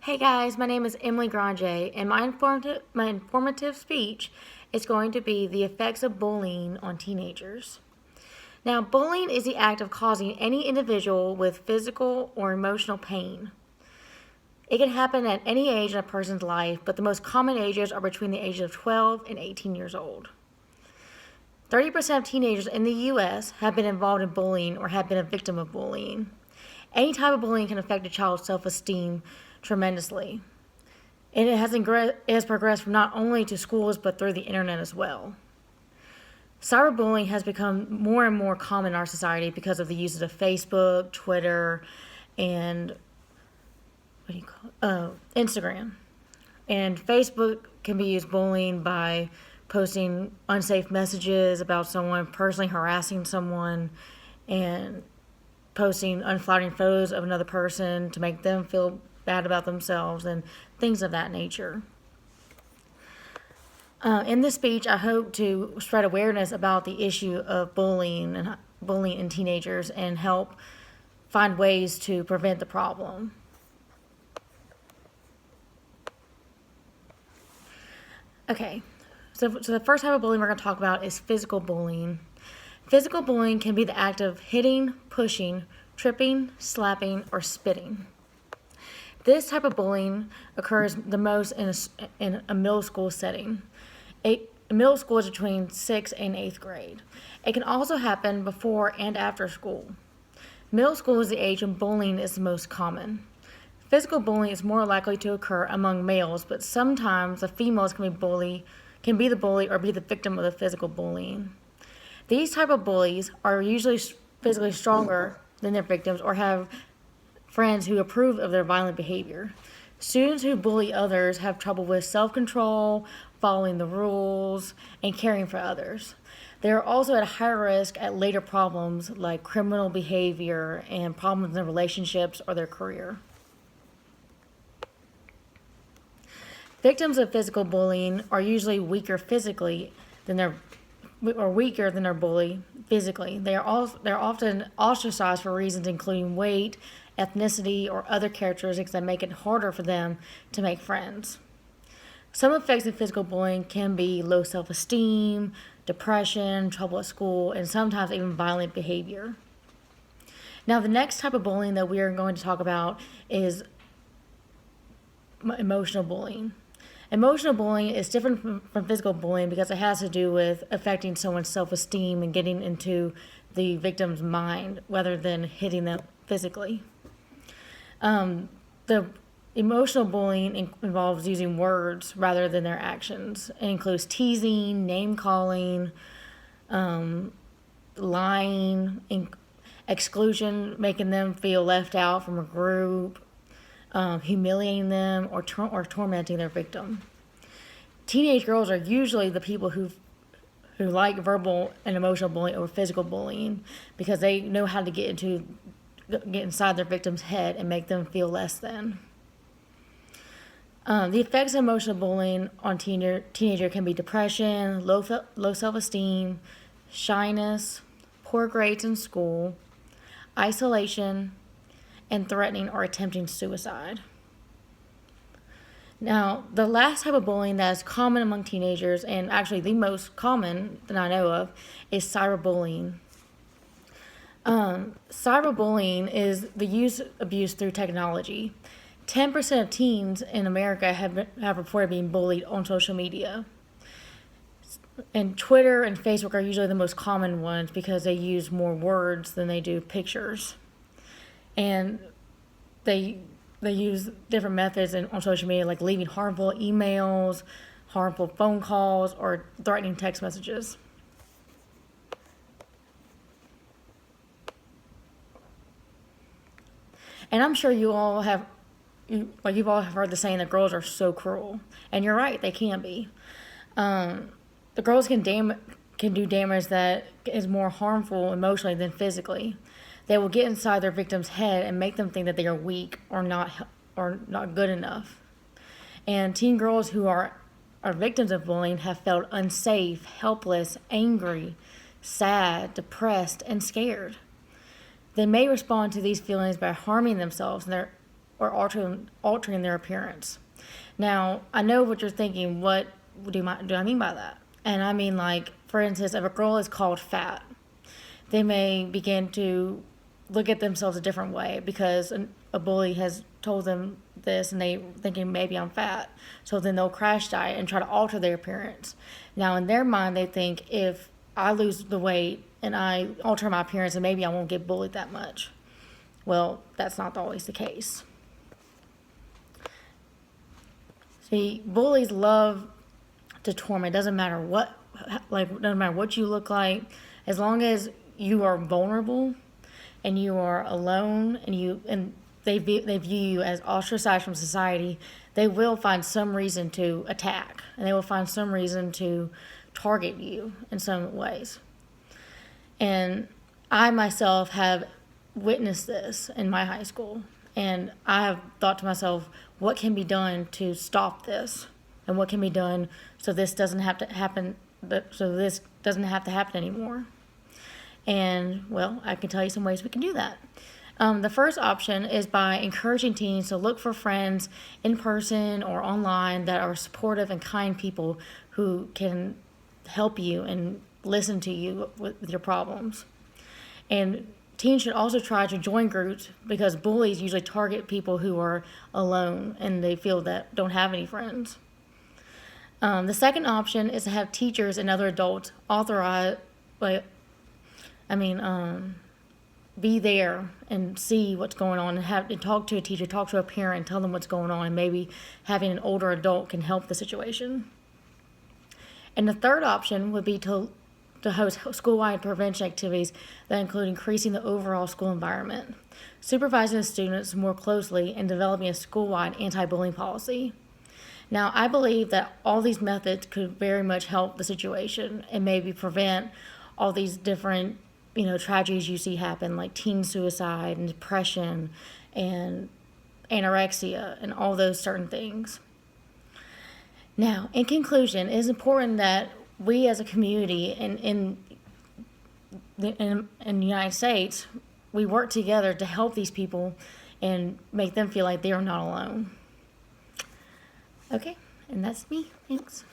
Hey guys, my name is Emily Grande, and my informative speech is going to be the effects of bullying on teenagers. Now, bullying is the act of causing any individual with physical or emotional pain. It can happen at any age in a person's life, but the most common ages are between the ages of 12 and 18 years old. 30% of teenagers in the U.S. have been involved in bullying or have been a victim of bullying. Any type of bullying can affect a child's self-esteem tremendously. And it has progressed from not only to schools but through the internet as well. Cyberbullying has become more and more common in our society because of the uses of Facebook, Twitter, and Instagram. And Facebook can be used bullying by posting unsafe messages about someone, personally harassing someone, and posting unflattering photos of another person to make them feel bad about themselves and things of that nature. In this speech, I hope to spread awareness about the issue of bullying in teenagers and help find ways to prevent the problem. Okay, so the first type of bullying we're going to talk about is physical bullying. Physical bullying can be the act of hitting, pushing, tripping, slapping, or spitting. This type of bullying occurs the most in a middle school setting. Middle school is between 6th and 8th grade. It can also happen before and after school. Middle school is the age when bullying is the most common. Physical bullying is more likely to occur among males, but sometimes the females can be the bully or be the victim of the physical bullying. These type of bullies are usually physically stronger than their victims or have friends who approve of their violent behavior. Students who bully others have trouble with self-control, following the rules, and caring for others. They are also at higher risk at later problems like criminal behavior and problems in their relationships or their career. Victims of physical bullying are usually weaker than their bully physically. They're often ostracized for reasons including weight, ethnicity, or other characteristics that make it harder for them to make friends. Some effects of physical bullying can be low self-esteem, depression, trouble at school, and sometimes even violent behavior. Now, the next type of bullying that we are going to talk about is emotional bullying. Emotional bullying is different from physical bullying because it has to do with affecting someone's self-esteem and getting into the victim's mind rather than hitting them physically. The emotional bullying involves using words rather than their actions. It includes teasing, name-calling, lying, exclusion, making them feel left out from a group, humiliating them, or tormenting their victim. Teenage girls are usually the people who like verbal and emotional bullying over physical bullying because they know how to get inside their victim's head and make them feel less than. The effects of emotional bullying on teenager can be depression, low self-esteem, shyness, poor grades in school, isolation, and threatening or attempting suicide. Now, the last type of bullying that is common among teenagers, and actually the most common that I know of, is cyberbullying. Cyberbullying is the abuse through technology. 10% of teens in America have reported being bullied on social media. And Twitter and Facebook are usually the most common ones because they use more words than they do pictures. And they use different methods on social media, like leaving harmful emails, harmful phone calls, or threatening text messages. And I'm sure you've all have heard the saying that girls are so cruel, and you're right, they can be. The girls can do damage that is more harmful emotionally than physically. They will get inside their victim's head and make them think that they are weak or not good enough. And teen girls who are victims of bullying have felt unsafe, helpless, angry, sad, depressed, and scared. They may respond to these feelings by harming themselves or altering their appearance. Now, I know what you're thinking. What do I mean by that? And I mean, like, for instance, if a girl is called fat, they may begin to look at themselves a different way because a bully has told them this and they thinking maybe I'm fat. So then they'll crash diet and try to alter their appearance. Now, in their mind, they think if I lose the weight and I alter my appearance, and maybe I won't get bullied that much. Well, that's not always the case. See, bullies love to torment. Doesn't matter doesn't matter what you look like, as long as you are vulnerable and you are alone and they view you as ostracized from society. They will find some reason to attack, and they will find some reason to target you in some ways. And I myself have witnessed this in my high school, and I have thought to myself, what can be done to stop this, and what can be done so this doesn't have to happen, anymore. And well, I can tell you some ways we can do that. The first option is by encouraging teens to look for friends in person or online that are supportive and kind people who can help you and listen to you with your problems. And teens should also try to join groups because bullies usually target people who are alone and they feel that don't have any friends. The second option is to have teachers and other adults be there and see what's going on and talk to a teacher, talk to a parent, tell them what's going on, and maybe having an older adult can help the situation. And the third option would be to host school-wide prevention activities that include increasing the overall school environment, supervising the students more closely, and developing a school-wide anti-bullying policy. Now, I believe that all these methods could very much help the situation and maybe prevent all these different, tragedies you see happen, like teen suicide and depression and anorexia and all those certain things. Now, in conclusion, it is important that we as a community in the United States, we work together to help these people and make them feel like they are not alone. Okay, and that's me. Thanks.